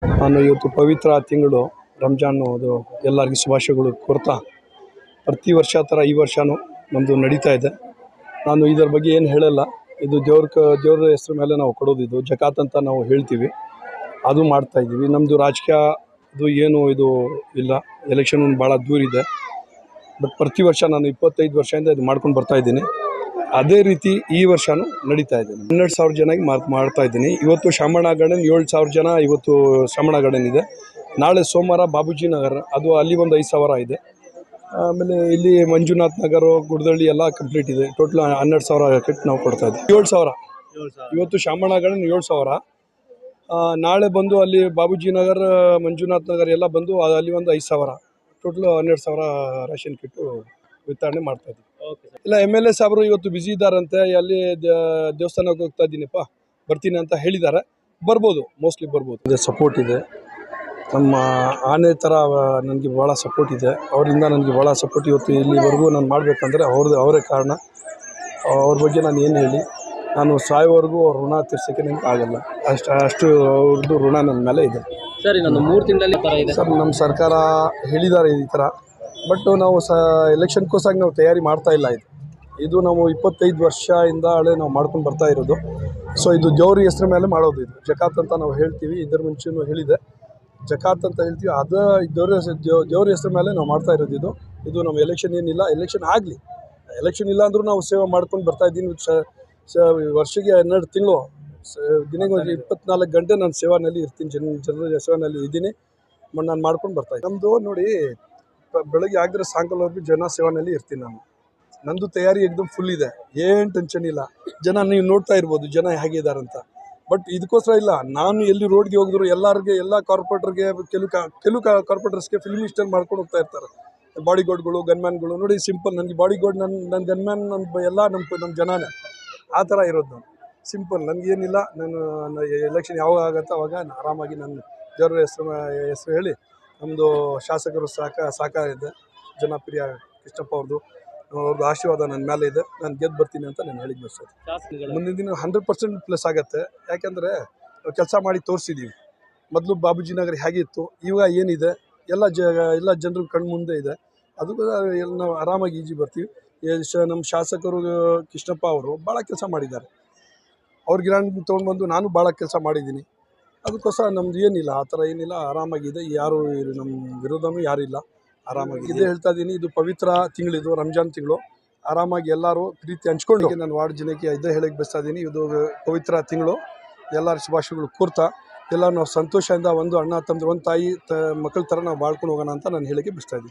ನಾನು ಇವತ್ತು ಪವಿತ್ರ ತಿಂಗಳು ರಂಜಾನು ಅದು ಎಲ್ಲರಿಗೂ ಶುಭಾಶಯಗಳು ಕೋರ್ತಾ ಪ್ರತಿ ವರ್ಷ ಥರ ಈ ವರ್ಷವೂ ನಮ್ಮದು ನಡೀತಾ ಇದೆ. ನಾನು ಇದರ ಬಗ್ಗೆ ಏನು ಹೇಳಲ್ಲ. ಇದು ದೇವ್ರ ಹೆಸರು ಮೇಲೆ ನಾವು ಕೊಡೋದಿದ್ದು ಜಕಾತ್ ಅಂತ ನಾವು ಹೇಳ್ತೀವಿ. ಅದು ಮಾಡ್ತಾಯಿದ್ದೀವಿ. ನಮ್ಮದು ರಾಜಕೀಯ ಇದು ಏನು ಇದು ಇಲ್ಲ. ಎಲೆಕ್ಷನ್ ಭಾಳ ದೂರ ಇದೆ. ಬಟ್ ಪ್ರತಿ ವರ್ಷ ನಾನು 25 ವರ್ಷದಿಂದ ಇದು ಮಾಡ್ಕೊಂಡು ಬರ್ತಾಯಿದ್ದೀನಿ. ಅದೇ ರೀತಿ ಈ ವರ್ಷವೂ ನಡೀತಾ ಇದೆ. 12,000 ಜನಕ್ಕೆ ಮಾಡ್ತಾಯಿದ್ದೀನಿ. ಇವತ್ತು ಶ್ರಮಣ ಗಾರ್ಡನ್ 7,000 ಜನ ಇವತ್ತು ಶ್ರಮಣ ಗಾರ್ಡನ್ ಇದೆ. ನಾಳೆ ಸೋಮವಾರ ಬಾಬೂಜಿ ನಗರ ಅದು ಅಲ್ಲಿ ಒಂದು 5,000 ಇದೆ. ಆಮೇಲೆ ಇಲ್ಲಿ ಮಂಜುನಾಥ್ ನಗರ ಗುಡ್ದಳ್ಳಿ ಎಲ್ಲ ಕಂಪ್ಲೀಟ್ ಇದೆ. ಟೋಟಲ್ 12,000 ಕಿಟ್ ನಾವು ಕೊಡ್ತಾಯಿದ್ದೀವಿ. 7,000 ಇವತ್ತು ಶ್ರಮಣ ಗಾರ್ಡನ್ 7,000. ನಾಳೆ ಬಂದು ಅಲ್ಲಿ ಬಾಬೂಜಿ ನಗರ ಮಂಜುನಾಥ್ ನಗರ ಎಲ್ಲ ಬಂದು ಅಲ್ಲಿ ಒಂದು 5,000 ಟೋಟಲ್ 12,000 ರೇಷನ್ ಕಿಟ್ಟು ವಿತರಣೆ ಮಾಡ್ತಾಯಿದ್ದೀವಿ. ಇಲ್ಲ MLA ಸಾಹೇಬರು ಇವತ್ತು ಬ್ಯುಸಿ ಇದ್ದಾರಂತೆ. ಅಲ್ಲಿ ದೇವಸ್ಥಾನಕ್ಕೆ ಹೋಗ್ತಾ ಇದ್ದೀನಿಪ್ಪ ಬರ್ತೀನಿ ಅಂತ ಹೇಳಿದ್ದಾರೆ. ಬರ್ಬೋದು, ಮೋಸ್ಟ್ಲಿ ಬರ್ಬೋದು. ಅದೇ ಸಪೋರ್ಟ್ ಇದೆ. ನಮ್ಮ ಆನೆ ಥರ ನನಗೆ ಭಾಳ ಸಪೋರ್ಟ್ ಇದೆ. ಅವರಿಂದ ನನಗೆ ಭಾಳ ಸಪೋರ್ಟ್. ಇವತ್ತು ಇಲ್ಲಿವರೆಗೂ ನಾನು ಮಾಡಬೇಕಂದ್ರೆ ಅವರೇ ಕಾರಣ. ಅವ್ರ ಬಗ್ಗೆ ನಾನು ಏನು ಹೇಳಿ, ನಾನು ಸಾಯೋವರೆಗೂ ಅವ್ರ ಋಣ ತೀರ್ಸೋಕ್ಕೆ ನನಗೆ ಆಗಲ್ಲ. ಅಷ್ಟು ಅವ್ರದ್ದು ಋಣ ನನ್ನ ಮೇಲೆ ಇದೆ. ಸರ್ ಇನ್ನೊಂದು 3 ತಿಂಗಳಲ್ಲಿ ಥರ ಇದೆ ಸರ್. ನಮ್ಮ ಸರ್ಕಾರ ಹೇಳಿದ್ದಾರೆ ಈ ಥರ. ಬಟ್ ನಾವು ಎಲೆಕ್ಷನ್ಗೋಸ್ಕರ ನಾವು ತಯಾರಿ ಮಾಡ್ತಾ ಇಲ್ಲ. ಇದು ನಾವು 25 ವರ್ಷದಿಂದ ಹಳೆ ನಾವು ಮಾಡ್ಕೊಂಡು ಬರ್ತಾ ಇರೋದು. ಸೊ ಇದು ದೇವ್ರ ಹೆಸ್ರ ಮೇಲೆ ಮಾಡೋದು. ಇದು ಜಕಾತ್ ಅಂತ ನಾವು ಹೇಳ್ತೀವಿ. ಇದರ ಮುಂಚೆನೂ ಹೇಳಿದೆ ಜಕಾತ್ ಅಂತ ಹೇಳ್ತೀವಿ. ಅದು ದೇವ್ರ ಹೆಸ್ರ ಮೇಲೆ ನಾವು ಮಾಡ್ತಾ ಇರೋದು. ಇದು ನಮ್ಮ ಎಲೆಕ್ಷನ್ ಏನಿಲ್ಲ. ಎಲೆಕ್ಷನ್ ಆಗಲಿ, ಎಲೆಕ್ಷನ್ ಇಲ್ಲ ಅಂದರೂ ನಾವು ಸೇವೆ ಮಾಡ್ಕೊಂಡು ಬರ್ತಾಯಿದ್ದೀನಿ. ವರ್ಷಕ್ಕೆ 12 ತಿಂಗಳು ದಿನಕ್ಕೆ 24 ಗಂಟೆ ನಾನು ಸೇವೆಯಲ್ಲಿ ಇರ್ತೀನಿ. ಜನರ ಸೇವೆಯಲ್ಲಿ ಇದ್ದೀನಿ. ನಾನು ಮಾಡ್ಕೊಂಡು ಬರ್ತಾಯಿದ್ದೀನಿ. ನಮ್ಮದು ನೋಡಿ, ಬೆಳಗ್ಗೆ ಆಗಿದ್ರೆ ಸಾಯಂಕಾಲವರೆಗೂ ಜನ ಸೇವೆಯಲ್ಲಿ ಇರ್ತೀನಿ ನಾನು. ನಂದು ತಯಾರಿ ಎಕ್ದಮ್ ಫುಲ್ ಇದೆ. ಏನು ಟೆನ್ಷನ್ ಇಲ್ಲ. ಜನ ನೀವು ನೋಡ್ತಾ ಇರ್ಬೋದು ಜನ ಹೇಗಿದ್ದಾರೆ ಅಂತ. ಬಟ್ ಇದಕ್ಕೋಸ್ಕರ ಇಲ್ಲ, ನಾನು ಎಲ್ಲಿ ರೋಡ್ಗೆ ಹೋಗಿದ್ರು ಎಲ್ಲ ಕಾರ್ಪೊರೇಟರ್ಗೆ ಕೆಲವು ಕಾರ್ಪೊರೇಟರ್ಸ್ಗೆ ಫಿಲ್ಮ್ ಇಸ್ಟಲ್ಲಿ ಮಾಡ್ಕೊಂಡು ಹೋಗ್ತಾ ಇರ್ತಾರೆ. ಬಾಡಿಗಾರ್ಡ್ಗಳು, ಗನ್ಮ್ಯಾನ್ಗಳು ನೋಡಿ. ಸಿಂಪಲ್ ನನಗೆ ಬಾಡಿಗಾರ್ಡ್ ನನ್ನ ಗನ್ಮ್ಯಾನ್ ಎಲ್ಲ ನಮ್ಮ ಜನನೇ ಆ ಥರ ಇರೋದು. ನಾನು ಸಿಂಪಲ್, ನನಗೇನಿಲ್ಲ. ನಾನು ಎಲೆಕ್ಷನ್ ಯಾವಾಗ ಆಗುತ್ತೋ ಅವಾಗ ಆರಾಮಾಗಿ ನಾನು ದೇವರ ಹೆಸರು ಹೇಳಿ ನಮ್ಮದು ಶಾಸಕರು ಸಹಕಾರ ಇದೆ. ಜನಪ್ರಿಯ ಕೃಷ್ಣಪ್ಪ ಅವ್ರದ್ದು ಆಶೀರ್ವಾದ ನನ್ನ ಮೇಲೆ ಇದೆ. ನಾನು ಗೆದ್ದು ಬರ್ತೀನಿ ಅಂತ ನಾನು ಹೇಳಿದ್ದು ಬಯಸೋದು. ಮುಂದಿನ ದಿನ 100% ಪ್ಲಸ್ ಆಗುತ್ತೆ. ಯಾಕೆಂದರೆ ನಾವು ಕೆಲಸ ಮಾಡಿ ತೋರಿಸಿದ್ದೀವಿ. ಮೊದಲು ಬಾಬೂಜಿ ನಗರ ಹೇಗಿತ್ತು, ಇವಾಗ ಏನಿದೆ ಎಲ್ಲ ಜನರ ಕಣ್ಣು ಮುಂದೆ ಇದೆ. ಅದು ನಾವು ಆರಾಮಾಗಿ ಈಜಿ ಬರ್ತೀವಿ. ನಮ್ಮ ಶಾಸಕರು ಕೃಷ್ಣಪ್ಪ ಅವರು ಭಾಳ ಕೆಲಸ ಮಾಡಿದ್ದಾರೆ. ಅವ್ರ ಗಿರಾಣಿ ತೊಗೊಂಡ್ಬಂದು ನಾನು ಭಾಳ ಕೆಲಸ ಮಾಡಿದ್ದೀನಿ. ಅದಕ್ಕೋಸ್ಕರ ನಮ್ದು ಏನಿಲ್ಲ, ಆ ಥರ ಏನಿಲ್ಲ. ಆರಾಮಾಗಿದೆ. ಯಾರು ನಮ್ಮ ವಿರೋಧನೂ ಯಾರಿಲ್ಲ. ಆರಾಮಾಗಿ ಇದೇ ಹೇಳ್ತಾ ಇದ್ದೀನಿ. ಇದು ಪವಿತ್ರ ತಿಂಗಳಿದು, ರಂಜಾನ್ ತಿಂಗಳು. ಆರಾಮಾಗಿ ಎಲ್ಲರೂ ಪ್ರೀತಿ ಹಂಚ್ಕೊಂಡು ನಾನು ವಾರ್ಡ್ ಜನಕ್ಕೆ ಇದೇ ಹೇಳಕ್ಕೆ ಬಯಸ್ತಾ ಇದ್ದೀನಿ. ಇದು ಪವಿತ್ರ ತಿಂಗಳು. ಎಲ್ಲರ ಶುಭಾಶಯಗಳು ಕೋರ್ತಾ ಎಲ್ಲ ನಾವು ಸಂತೋಷದಿಂದ ಒಂದು ಅಣ್ಣ ತಮ್ಮದು, ಒಂದು ತಾಯಿ ಮಕ್ಕಳ ಥರ ನಾವು ಬಾಳ್ಕೊಂಡು ಹೋಗೋಣ ಅಂತ ನಾನು ಹೇಳಕ್ಕೆ ಬಯಸ್ತಾ ಇದ್ದೀನಿ.